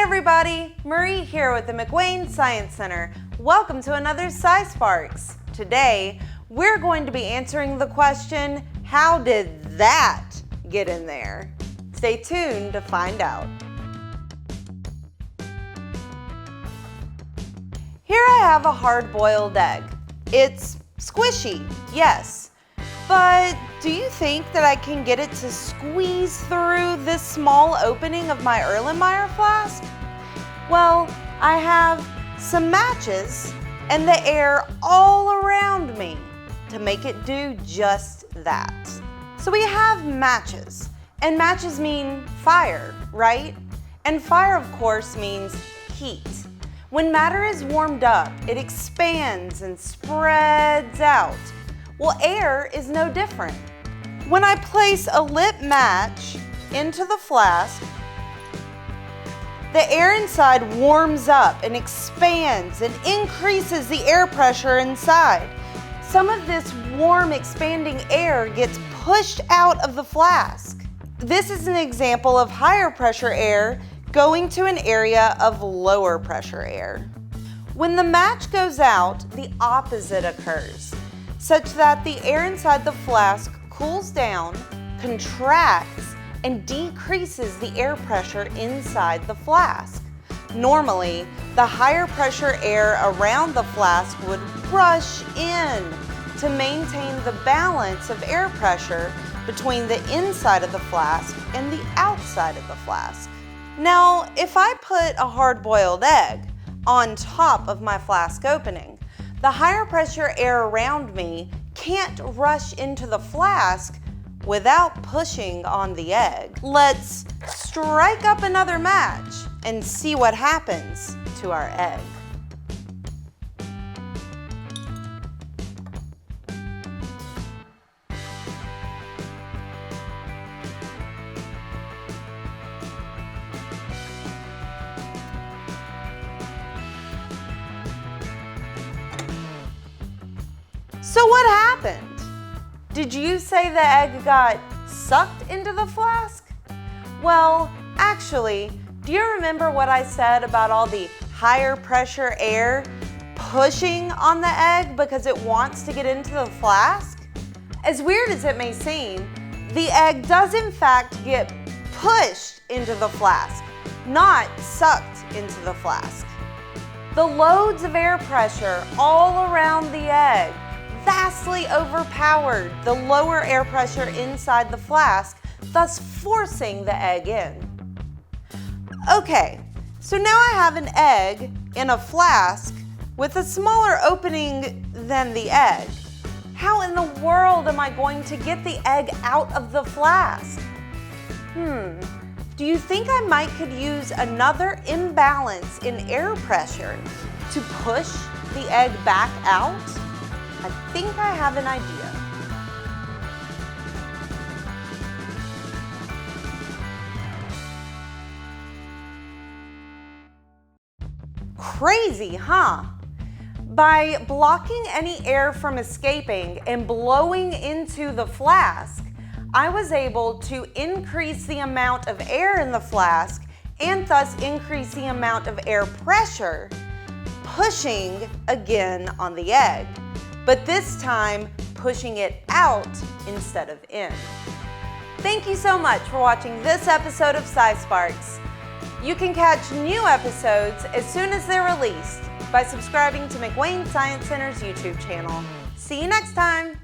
everybody, Marie here with the McWane Science Center. Welcome to another SciSparks. Today, we're going to be answering the question, how did that get in there? Stay tuned to find out. Here I have a hard-boiled egg. It's squishy, yes, but do you think that I can get it to squeeze through this small opening of my Erlenmeyer flask? Well, I have some matches and the air all around me to make it do just that. So we have matches, and matches mean fire, right? And fire, of course, means heat. When matter is warmed up, it expands and spreads out. Well, air is no different. When I place a lit match into the flask, the air inside warms up and expands and increases the air pressure inside. Some of this warm, expanding air gets pushed out of the flask. This is an example of higher pressure air going to an area of lower pressure air. When the match goes out, the opposite occurs, such that the air inside the flask cools down, contracts, and decreases the air pressure inside the flask. Normally, the higher pressure air around the flask would rush in to maintain the balance of air pressure between the inside of the flask and the outside of the flask. Now, if I put a hard-boiled egg on top of my flask opening, the higher pressure air around me can't rush into the flask without pushing on the egg. Let's strike up another match and see what happens to our egg. So what happened? Did you say the egg got sucked into the flask? Well, actually, do you remember what I said about all the higher pressure air pushing on the egg because it wants to get into the flask? As weird as it may seem, the egg does in fact get pushed into the flask, not sucked into the flask. The loads of air pressure all around the egg vastly overpowered the lower air pressure inside the flask, thus forcing the egg in. Okay, so now I have an egg in a flask with a smaller opening than the egg. How in the world am I going to get the egg out of the flask? Do you think I could use another imbalance in air pressure to push the egg back out? I think I have an idea. Crazy, huh? By blocking any air from escaping and blowing into the flask, I was able to increase the amount of air in the flask and thus increase the amount of air pressure pushing again on the egg, but this time pushing it out instead of in. Thank you so much for watching this episode of SciSparks. You can catch new episodes as soon as they're released by subscribing to McWane Science Center's YouTube channel. See you next time.